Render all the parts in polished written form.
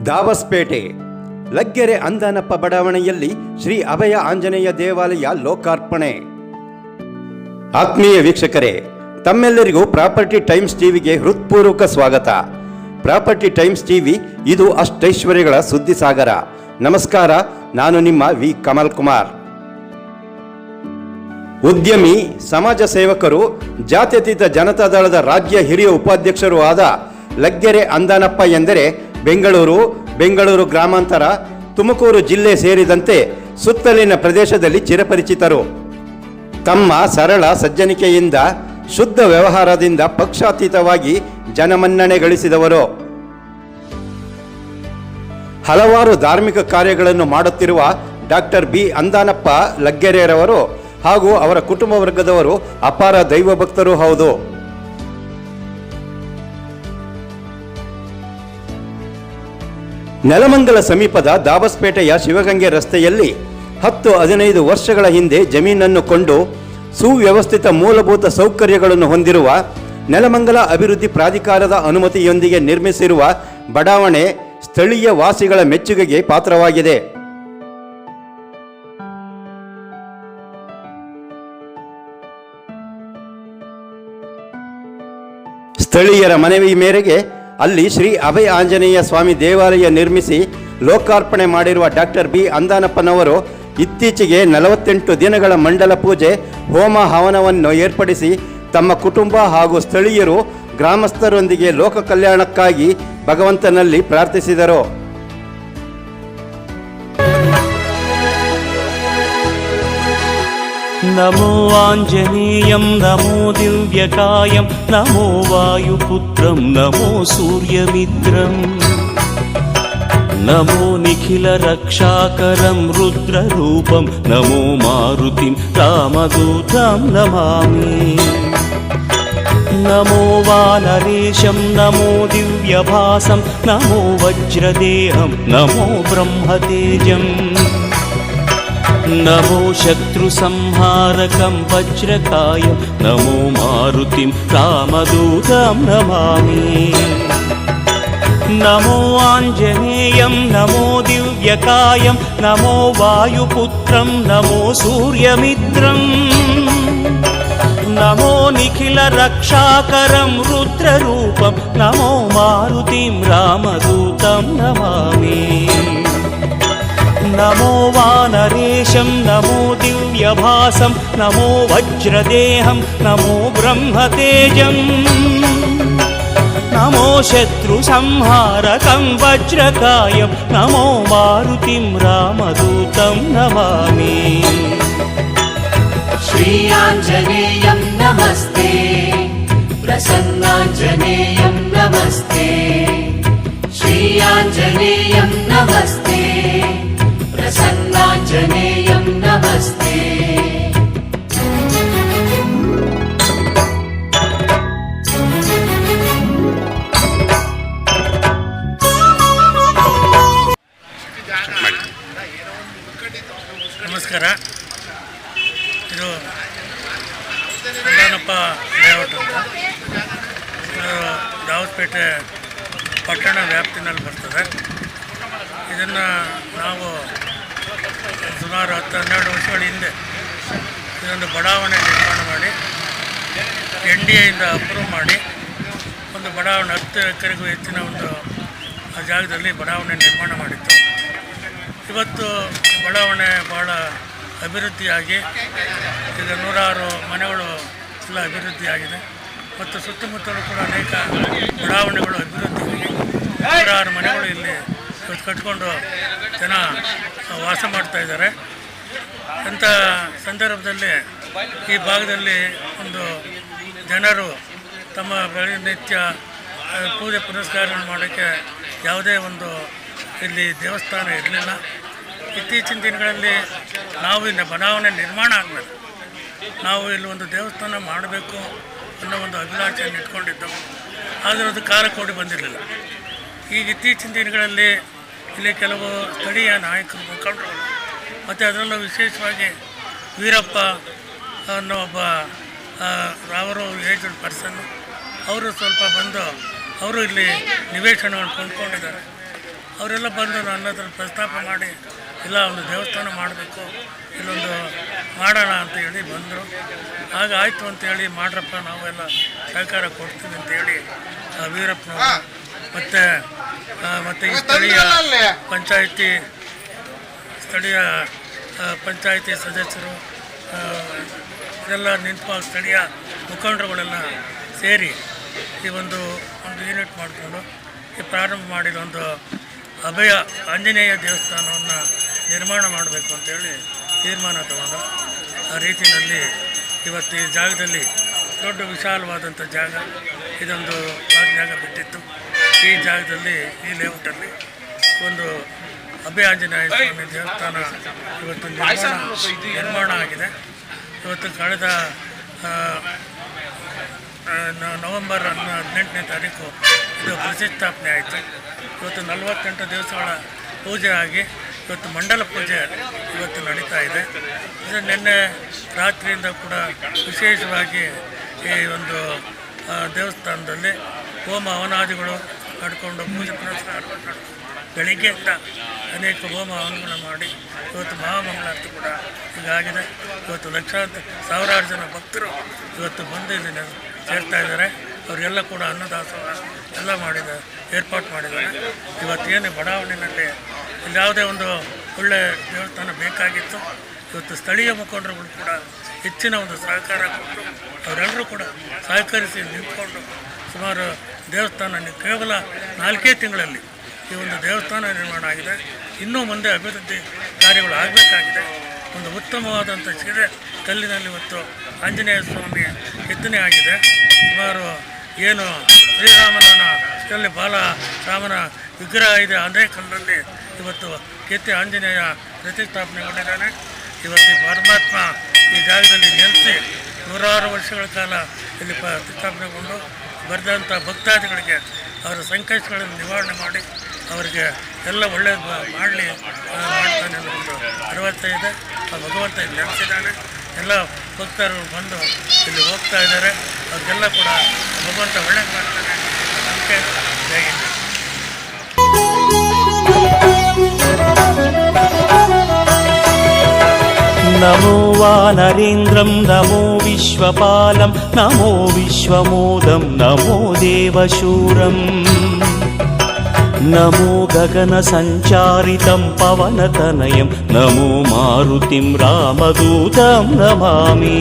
ದಾಬಸ್ಪೇಟೆ ಲಗ್ಗೆರೆ ಅಂದಾನಪ್ಪ ಬಡಾವಣೆಯಲ್ಲಿ ಶ್ರೀ ಅಭಯ ಆಂಜನೇಯ ದೇವಾಲಯ ಲೋಕಾರ್ಪಣೆ. ಆತ್ಮೀಯ ವೀಕ್ಷಕರೇ, ತಮ್ಮೆಲ್ಲರಿಗೂ ಪ್ರಾಪರ್ಟಿ ಟೈಮ್ಸ್ ಟಿವಿಗೆ ಹೃತ್ಪೂರ್ವಕ ಸ್ವಾಗತ. ಪ್ರಾಪರ್ಟಿ ಟೈಮ್ಸ್ ಟಿವಿ ಇದು ಅಷ್ಟೈಶ್ವರ್ಯಗಳ ಸುದ್ದಿ ಸಾಗರ. ನಮಸ್ಕಾರ, ನಾನು ನಿಮ್ಮ ವಿ ಕಮಲ್ ಕುಮಾರ್. ಉದ್ಯಮಿ, ಸಮಾಜ ಸೇವಕರು, ಜಾತ್ಯತೀತ ಜನತಾದಳದ ರಾಜ್ಯ ಹಿರಿಯ ಉಪಾಧ್ಯಕ್ಷರೂ ಆದ ಲಗ್ಗೆರೆ ಅಂದಾನಪ್ಪ ಎಂದರೆ ಬೆಂಗಳೂರು ಗ್ರಾಮಾಂತರ, ತುಮಕೂರು ಜಿಲ್ಲೆ ಸೇರಿದಂತೆ ಸುತ್ತಲಿನ ಪ್ರದೇಶದಲ್ಲಿ ಚಿರಪರಿಚಿತರು. ತಮ್ಮ ಸರಳ ಸಜ್ಜನಿಕೆಯಿಂದ, ಶುದ್ಧ ವ್ಯವಹಾರದಿಂದ ಪಕ್ಷಾತೀತವಾಗಿ ಜನಮನ್ನಣೆ ಗಳಿಸಿದವರು. ಹಲವಾರು ಧಾರ್ಮಿಕ ಕಾರ್ಯಗಳನ್ನು ಮಾಡುತ್ತಿರುವ ಡಾಕ್ಟರ್ ಬಿ ಅಂದಾನಪ್ಪ ಲಗ್ಗೆರೆರವರು ಹಾಗೂ ಅವರ ಕುಟುಂಬ ವರ್ಗದವರು ಅಪಾರ ದೈವ ಭಕ್ತರೂ ಹೌದು. ನೆಲಮಂಗಲ ಸಮೀಪದ ದಾಬಸ್ಪೇಟೆಯ ಶಿವಗಂಗೆ ರಸ್ತೆಯಲ್ಲಿ 10-15 ವರ್ಷಗಳ ಹಿಂದೆ ಜಮೀನನ್ನು ಕೊಂಡು ಸುವ್ಯವಸ್ಥಿತ ಮೂಲಭೂತ ಸೌಕರ್ಯಗಳನ್ನು ಹೊಂದಿರುವ ನೆಲಮಂಗಲ ಅಭಿವೃದ್ಧಿ ಪ್ರಾಧಿಕಾರದ ಅನುಮತಿಯೊಂದಿಗೆ ನಿರ್ಮಿಸಿರುವ ಬಡಾವಣೆ ಸ್ಥಳೀಯ ವಾಸಿಗಳ ಮೆಚ್ಚುಗೆಗೆ ಪಾತ್ರವಾಗಿದೆ. ಸ್ಥಳೀಯರ ಮನವಿ ಮೇರೆಗೆ ಅಲ್ಲಿ ಶ್ರೀ ಅಭಯ ಆಂಜನೇಯ ಸ್ವಾಮಿ ದೇವಾಲಯ ನಿರ್ಮಿಸಿ ಲೋಕಾರ್ಪಣೆ ಮಾಡಿರುವ ಡಾಕ್ಟರ್ ಬಿ ಅಂದಾನಪ್ಪನವರು ಇತ್ತೀಚೆಗೆ 48 ದಿನಗಳ ಮಂಡಲ ಪೂಜೆ, ಹೋಮ ಹವನವನ್ನು ಏರ್ಪಡಿಸಿ ತಮ್ಮ ಕುಟುಂಬ ಹಾಗೂ ಸ್ಥಳೀಯರು ಗ್ರಾಮಸ್ಥರೊಂದಿಗೆ ಲೋಕ ಕಲ್ಯಾಣಕ್ಕಾಗಿ ಭಗವಂತನಲ್ಲಿ ಪ್ರಾರ್ಥಿಸಿದರು. ನಮೋ ಆಂಜನೇಯಂ, ನಮೋ ದಿವ್ಯಕಾಯಂ, ನಮೋ ವಾಯುಪುತ್ರಂ, ನಮೋ ಸೂರ್ಯಮಿತ್ರಂ, ನಮೋ ನಿಖಿಲ ರಕ್ಷಾಕರಂ ರುದ್ರರೂಪಂ, ನಮೋ ಮಾರುತಿಂ ರಾಮದೂತಂ ನಮಾಮಿ. ನಮೋ ವಾನರೇಶಂ, ನಮೋ ದಿವ್ಯಭಾಸಂ, ನಮೋ ವಜ್ರದೇಹಂ, ನಮೋ ಬ್ರಹ್ಮತೇಜಂ, ನಮೋ ಶತ್ರು ಸಂಹಾರಕಂ ವಜ್ರಕಾಯಂ, ನಮೋ ಮಾರುತಿಂ ರಾಮದೂತಂ ನಮಾಮಿ. ನಮೋ ಆಂಜನೇಯಂ, ನಮೋ ದಿವ್ಯಕಾಯಂ, ನಮೋ ವಾಯುಪುತ್ರಂ, ನಮೋ ಸೂರ್ಯಮಿತ್ರಂ, ನಮೋ ನಿಖಿಲ ರಕ್ಷಾಕರಂ ರುದ್ರರೂಪಂ, ನಮೋ ಮಾರುತಿಂ ರಾಮದೂತಂ ನಮಾಮಿ. ನಮೋ ವಾನರೇಶಂ, ನಮೋ ದಿವ್ಯಭಾಸಂ, ನಮೋ ವಜ್ರದೇಹಂ, ನಮೋ ಬ್ರಹ್ಮತೇಜಂ, ನಮೋ ಶತ್ರು ಸಂಹಾರಕಂ ವಜ್ರಕಾಯಂ, ನಮೋ ಮಾರುತಿಂ ರಾಮದೂತಂ ನಮಾಮಿ. ಶ್ರೀ ಆಂಜನೇಯಂ ನಮಸ್ತೆ, ಪ್ರಸನ್ನಾಂಜನೇಯಂ ನಮಸ್ತೆ, ಶ್ರೀ ಆಂಜನೇಯಂ ನಮಸ್ತೆ, ಪ್ರಸನ್ನಾಂಜನೇಯಂ ನಮಸ್ತೆ. ನಮಸ್ಕಾರ. ಇದು ಅಂದಾನಪ್ಪ ಲೇಔಟ್ ಅಂತ, ಇದು ದಾಬಸ್ಪೇಟೆ ಪಟ್ಟಣ ವ್ಯಾಪ್ತಿನಲ್ಲಿ ಬರ್ತದೆ. ಇದನ್ನು ನಾವು ಸುಮಾರು 10-12 ವರ್ಷಗಳ ಹಿಂದೆ ಇದೊಂದು ಬಡಾವಣೆ ನಿರ್ಮಾಣ ಮಾಡಿ NDAಯಿಂದ ಅಪ್ರೂವ್ ಮಾಡಿ ಒಂದು ಬಡಾವಣೆ 10 ಎಕರೆಗೂ ಹೆಚ್ಚಿನ ಒಂದು ಆ ಜಾಗದಲ್ಲಿ ಬಡಾವಣೆ ನಿರ್ಮಾಣ ಮಾಡಿತ್ತು. ಇವತ್ತು ಬಡಾವಣೆ ಭಾಳ ಅಭಿವೃದ್ಧಿಯಾಗಿ ಈಗ 106 ಮನೆಗಳು ಎಲ್ಲ ಅಭಿವೃದ್ಧಿಯಾಗಿದೆ ಮತ್ತು ಸುತ್ತಮುತ್ತಲೂ ಕೂಡ ಅನೇಕ ಬಡಾವಣೆಗಳು ಅಭಿವೃದ್ಧಿಯಾಗಿ 106 ಮನೆಗಳು ಇಲ್ಲಿ ಇವತ್ತು ಕಟ್ಕೊಂಡು ಜನ ವಾಸ ಮಾಡ್ತಾಯಿದ್ದಾರೆ. ಅಂಥ ಸಂದರ್ಭದಲ್ಲಿ ಈ ಭಾಗದಲ್ಲಿ ಒಂದು ಜನರು ತಮ್ಮ ಪ್ರತಿನಿತ್ಯ ಪೂಜೆ ಪುನಸ್ಕಾರ ಮಾಡೋಕ್ಕೆ ಯಾವುದೇ ಒಂದು ಇಲ್ಲಿ ದೇವಸ್ಥಾನ ಇರಲಿಲ್ಲ. ಇತ್ತೀಚಿನ ದಿನಗಳಲ್ಲಿ ನಾವು ಇಲ್ಲಿ ಬಡಾವಣೆ ನಿರ್ಮಾಣ ಆದಮೇಲೆ ನಾವು ಇಲ್ಲಿ ಒಂದು ದೇವಸ್ಥಾನ ಮಾಡಬೇಕು ಅನ್ನೋ ಒಂದು ಅಭಿಲಾಷೆಯನ್ನು ಇಟ್ಕೊಂಡಿದ್ದೆವು. ಆದರೆ ಅದು ಕಾಲ ಕೂಡಿ ಬಂದಿರಲಿಲ್ಲ. ಈಗ ಇತ್ತೀಚಿನ ದಿನಗಳಲ್ಲಿ ಇಲ್ಲಿ ಕೆಲವು ಸ್ಥಳೀಯ ನಾಯಕರು, ಮುಖಂಡರು ಮತ್ತು ಅದರಲ್ಲೂ ವಿಶೇಷವಾಗಿ ವೀರಪ್ಪ ಅನ್ನೋ ಒಬ್ಬ ಅವರು ಏಜ್ಡ್ ಪರ್ಸನ್ನು, ಅವರು ಸ್ವಲ್ಪ ಬಂದು ಅವರು ಇಲ್ಲಿ ನಿವೇಶನವನ್ನು ಕೊಂಡ್ಕೊಂಡಿದ್ದಾರೆ. ಅವರೆಲ್ಲ ಬಂದು ನನ್ನ ಹತ್ರ ಪ್ರಸ್ತಾಪ ಮಾಡಿ ಇಲ್ಲ ಒಂದು ದೇವಸ್ಥಾನ ಮಾಡಬೇಕು, ಇಲ್ಲೊಂದು ಮಾಡೋಣ ಅಂತೇಳಿ ಬಂದರು. ಆಗ ಆಯಿತು ಅಂತೇಳಿ ಮಾಡ್ರಪ್ಪ, ನಾವೆಲ್ಲ ಸಹಕಾರ ಕೊಡ್ತೀವಿ ಅಂತೇಳಿ ವೀರಪ್ಪನವರು ಮತ್ತು ಈ ಸ್ಥಳೀಯ ಪಂಚಾಯಿತಿ ಸದಸ್ಯರು ಇದೆಲ್ಲ ನಿಂತು ಸ್ಥಳೀಯ ಮುಖಂಡರುಗಳೆಲ್ಲ ಸೇರಿ ಈ ಒಂದು ಯೂನಿಟ್ ಮಾಡಿಕೊಂಡು ಈ ಪ್ರಾರಂಭ ಮಾಡಿದ ಒಂದು ಅಭಯ ಆಂಜನೇಯ ದೇವಸ್ಥಾನವನ್ನು ನಿರ್ಮಾಣ ಮಾಡಬೇಕು ಅಂತೇಳಿ ತೀರ್ಮಾನ ತಗೊಂಡು ಆ ರೀತಿಯಲ್ಲಿ ಇವತ್ತು ಈ ಜಾಗದಲ್ಲಿ ದೊಡ್ಡ ವಿಶಾಲವಾದಂಥ ಜಾಗ, ಇದೊಂದು ಜಾಗ ಬಿಟ್ಟಿತ್ತು. ಈ ಜಾಗದಲ್ಲಿ ಈ ಲೇಔಟಲ್ಲಿ ಒಂದು ಅಭಯ ಆಂಜನೇಯ ಸ್ವಾಮಿ ದೇವಸ್ಥಾನ ಇವತ್ತು ನಿರ್ಮಾಣ ಆಗಿದೆ. ಇವತ್ತು ಕಳೆದ ನವೆಂಬರ್ 18ನೇ ತಾರೀಕು ಇದು ಪ್ರತಿಷ್ಠಾಪನೆ ಆಯಿತು. ಇವತ್ತು 48 ದಿವಸಗಳ ಪೂಜೆ ಆಗಿ ಇವತ್ತು ಮಂಡಲ ಪೂಜೆ ಇವತ್ತು ನಡೀತಾ ಇದೆ. ಇದು ನಿನ್ನೆ ರಾತ್ರಿಯಿಂದ ಕೂಡ ವಿಶೇಷವಾಗಿ ಈ ಒಂದು ದೇವಸ್ಥಾನದಲ್ಲಿ ಹೋಮ ಹವನಾದಿಗಳು ನಡ್ಕೊಂಡು ಪೂಜೆ ಪುನಸ್ಕಾರ ಬೆಳಿಗ್ಗೆಯಿಂದ ಅನೇಕ ಹೋಮ ಹವನಗಳನ್ನು ಮಾಡಿ ಇವತ್ತು ಮಹಾಮಂಗಳಾರತಿ ಕೂಡ ಹೀಗಾಗಿದೆ. ಇವತ್ತು ಲಕ್ಷಾಂತರ ಸಾವಿರಾರು ಜನ ಭಕ್ತರು ಇವತ್ತು ಬಂದು ಇಲ್ಲಿ ಸೇರ್ತಾ ಇದ್ದಾರೆ. ಅವರಿಗೆಲ್ಲ ಕೂಡ ಅನ್ನದಾಸೋಹ ಎಲ್ಲ ಏರ್ಪಾಟ್ ಮಾಡಿದ್ದಾರೆ. ಇವತ್ತೇನು ಬಡಾವಣೆಯಲ್ಲಿ ಯಾವುದೇ ಒಂದು ಒಳ್ಳೆಯ ದೇವಸ್ಥಾನ ಬೇಕಾಗಿತ್ತು, ಇವತ್ತು ಸ್ಥಳೀಯ ಮುಖಂಡರುಗಳು ಕೂಡ ಹೆಚ್ಚಿನ ಒಂದು ಸಹಕಾರ ಕೊಟ್ಟು ಅವರೆಲ್ಲರೂ ಕೂಡ ಸಹಕರಿಸಿ ನಿಂತ್ಕೊಂಡು ಸುಮಾರು ದೇವಸ್ಥಾನ ಕೇವಲ 4 ತಿಂಗಳಲ್ಲಿ ಈ ಒಂದು ದೇವಸ್ಥಾನ ನಿರ್ಮಾಣ ಆಗಿದೆ. ಇನ್ನೂ ಮುಂದೆ ಅಭಿವೃದ್ಧಿ ಕಾರ್ಯಗಳು ಆಗಬೇಕಾಗಿದೆ. ಒಂದು ಉತ್ತಮವಾದಂಥ ಸೀರೆ ಕಲ್ಲಿನಲ್ಲಿ ಇವತ್ತು ಆಂಜನೇಯ ಸ್ವಾಮಿ ಕೆತ್ತನೆ ಆಗಿದೆ. ಸುಮಾರು ಏನು ಶ್ರೀರಾಮನ ಇಲ್ಲಿ ಬಾಲರಾಮನ ವಿಗ್ರಹ ಇದೆ, ಅದೇ ಕಲ್ಲಲ್ಲಿ ಇವತ್ತು ಕೆತ್ತಿ ಆಂಜನೇಯ ಪ್ರತಿಷ್ಠಾಪನೆಗೊಂಡಿದ್ದಾನೆ. ಇವತ್ತು ಪರಮಾತ್ಮ ಈ ಜಾಗದಲ್ಲಿ ನೆಲೆಸಿ ನೂರಾರು ವರ್ಷಗಳ ಕಾಲ ಇಲ್ಲಿ ಪ್ರತಿಷ್ಠಾಪನೆಗೊಂಡು ಬರೆದಂಥ ಭಕ್ತಾದಿಗಳಿಗೆ ಅವರ ಸಂಕಷ್ಟಗಳನ್ನು ನಿವಾರಣೆ ಮಾಡಿ ಅವರಿಗೆ ಎಲ್ಲ ಒಳ್ಳೆಯದು ಮಾಡಲಿ ಮಾಡ್ತಾನೆ ಅನ್ನೋ ಒಂದು ಭರವಸೆ ಇದೆ. ಆ ಭಗವಂತ ಇಲ್ಲಿ ನೆಲೆಸಿದ್ದಾನೆ. ಎಲ್ಲ ಭಕ್ತರು ಬಂದು ಇಲ್ಲಿ ಹೋಗ್ತಾ ಇದ್ದಾರೆ. ಅವ್ರಿಗೆಲ್ಲ ಕೂಡ ಭಗವಂತ ಒಳ್ಳೆಯದು ಮಾಡ್ತಾನೆ ನಂಬಿಕೆ ಹೇಗಿದೆ. ನಮೋ ವಾನರೇಂದ್ರಂ ನಮೋ ವಿಶ್ವಪಾಲಂ ನಮೋ ವಿಶ್ವಮೋದಂ ನಮೋ ದೇವಶೂರಂ ನಮೋ ಗಗನ ಸಂಚಾರಿತಂ ಪವನತನಯಂ ನಮೋ ಮಾರುತಿಂ ರಾಮದೂತಂ ನಮಾಮಿ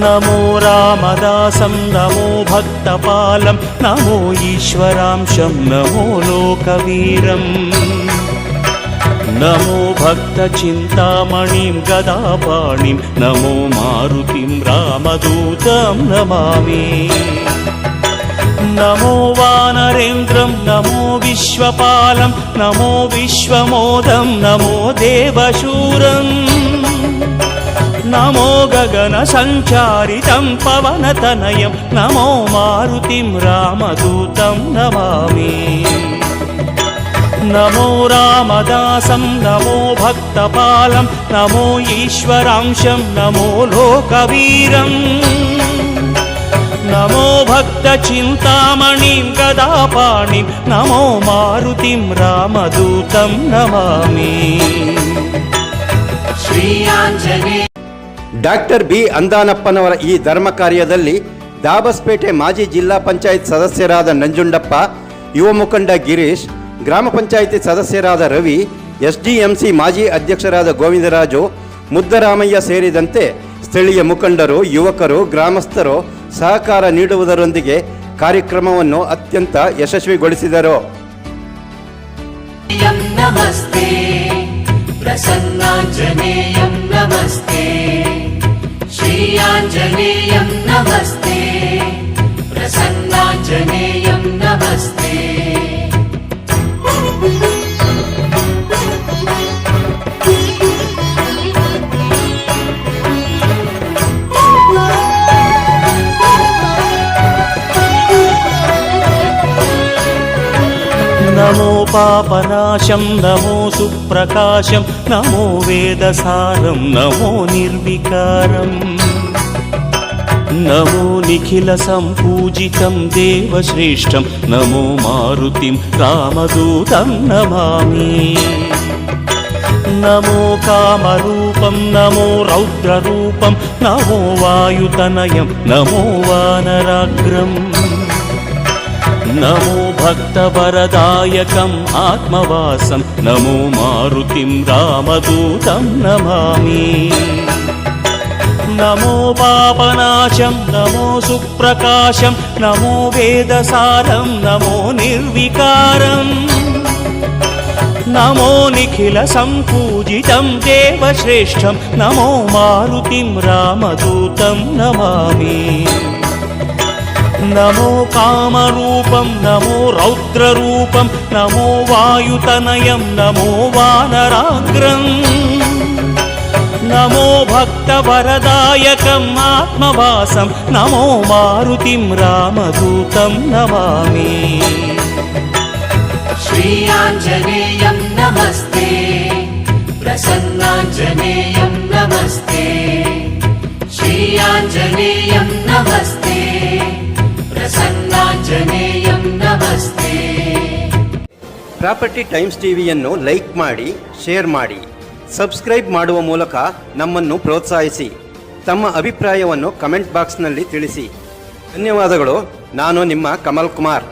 ನಮೋ ರಾಮದಾಸಂ ನಮೋ ಭಕ್ತಪಾಲಂ ನಮೋ ಈಶ್ವರಾಂಶಂ ನಮೋ ಲೋಕವೀರಂ ನಮೋ ಭಕ್ತಚಿಂತಾಮಣಿಂ ಗದಾಪಾಣಿಂ ನಮೋ ಮಾರುತಿಂ ರಾಮದೂತಂ ನಮಾಮಿ ನಮೋ ವಾನರೇಂದ್ರಂ ನಮೋ ವಿಶ್ವಪಾಲಂ ನಮೋ ವಿಶ್ವಮೋದಂ ನಮೋ ದೇವಶೂರಂ ನಮೋ ಗಗನ ಸಂಚಾರಿತಂ ಪವನತನಯಂ ನಮೋ ಮಾರುತಿಂ ರಾಮದೂತಂ ನಮಾಮಿ ನಮೋ ರಾಮದಾಸಂ ನಮೋ ಭಕ್ತಪಾಲಂ ನಮೋ ಈಶ್ವರಾಂಶಂ ನಮೋ ಲೋಕವೀರಂ ನಮೋ ಭಕ್ತಚಿಂತಾಮಣಿಂ ಗದಾಪಾಣಿಂ ನಮೋ ಮಾರುತಿಂ ರಾಮದೂತಂ ನಮಾಮಿ ಶ್ರೀ ಆಂಜನೇಯ. ಡಾಕ್ಟರ್ ಬಿ ಅಂದಾನಪ್ಪನವರ ಈ ಧರ್ಮ ಕಾರ್ಯದಲ್ಲಿ ದಾಬಸ್ಪೇಟೆ ಮಾಜಿ ಜಿಲ್ಲಾ ಪಂಚಾಯತ್ ಸದಸ್ಯರಾದ ನಂಜುಂಡಪ್ಪ, ಯುವ ಮುಖಂಡ ಗಿರೀಶ್, ಗ್ರಾಮ ಪಂಚಾಯಿತಿ ಸದಸ್ಯರಾದ ರವಿ, ಎಸ್ಡಿಎಂಸಿ ಮಾಜಿ ಅಧ್ಯಕ್ಷರಾದ ಗೋವಿಂದರಾಜು, ಮುದ್ದರಾಮಯ್ಯ ಸೇರಿದಂತೆ ಸ್ಥಳೀಯ ಮುಖಂಡರು, ಯುವಕರು, ಗ್ರಾಮಸ್ಥರು ಸಹಕಾರ ನೀಡುವುದರೊಂದಿಗೆ ಕಾರ್ಯಕ್ರಮವನ್ನು ಅತ್ಯಂತ ಯಶಸ್ವಿಗೊಳಿಸಿದರು. ನಮಸ್ತೆ ಪ್ರಸನ್ನಾಂಜನೇಯಂ ನಮಸ್ತೆ ಶ್ರೀ ಆಂಜನೇಯಂ ನಮಸ್ತೆ ಪ್ರಸನ್ನಾಂಜನೇಯಂ ನಮಸ್ತೆ. ನಮೋ ಪಾಪನಾಶಂ ನಮೋ ಸುಪ್ರಕಾಶಂ ನಮೋ ವೇದಸಾರಂ ನಮೋ ನಿರ್ವಿಕಾರಂ नमो निखिलसम्पूजितं देवश्रेष्ठं नमो मारुतिं रामदूतं नमामि नमो कामरूपं नमो रौद्ररूपं नमो वायुतनयं नमो वानराग्रम् नमो भक्तवरदायकम् आत्मवासं नमो मारुतिं रामदूतं नमामि नमो पापनाशं नमो सुप्रकाशं नमो वेदसारं नमो निर्विकारम् नमो निखिलसम्पूजितं देवश्रेष्ठं नमो मारुतिं रामदूतं नमामि नमो कामरूपं नमो रौद्ररूपं नमो वायुतनयं नमो वानराग्रम् नमो भक्तवरदायकम् आत्मवासं नमो मारुतिं रामदूतं नमामि श्रीयाञ्जनेयं नमस्ते प्रसन्नाञ्जनेयं नमस्ते श्रीयाञ्जनेयं नमस्ते प्रसन्नाञ्जनेयं नमस्ते ಪ್ರಾಪರ್ಟಿ ಟೈಮ್ಸ್ ಟಿವಿಯನ್ನು ಲೈಕ್ ಮಾಡಿ, ಶೇರ್ ಮಾಡಿ, ಸಬ್ಸ್ಕ್ರೈಬ್ ಮಾಡುವ ಮೂಲಕ ನಮ್ಮನ್ನು ಪ್ರೋತ್ಸಾಹಿಸಿ. ತಮ್ಮ ಅಭಿಪ್ರಾಯವನ್ನು ಕಮೆಂಟ್ ಬಾಕ್ಸ್ನಲ್ಲಿ ತಿಳಿಸಿ. ಧನ್ಯವಾದಗಳು. ನಾನು ನಿಮ್ಮ ಕಮಲ್ ಕುಮಾರ್.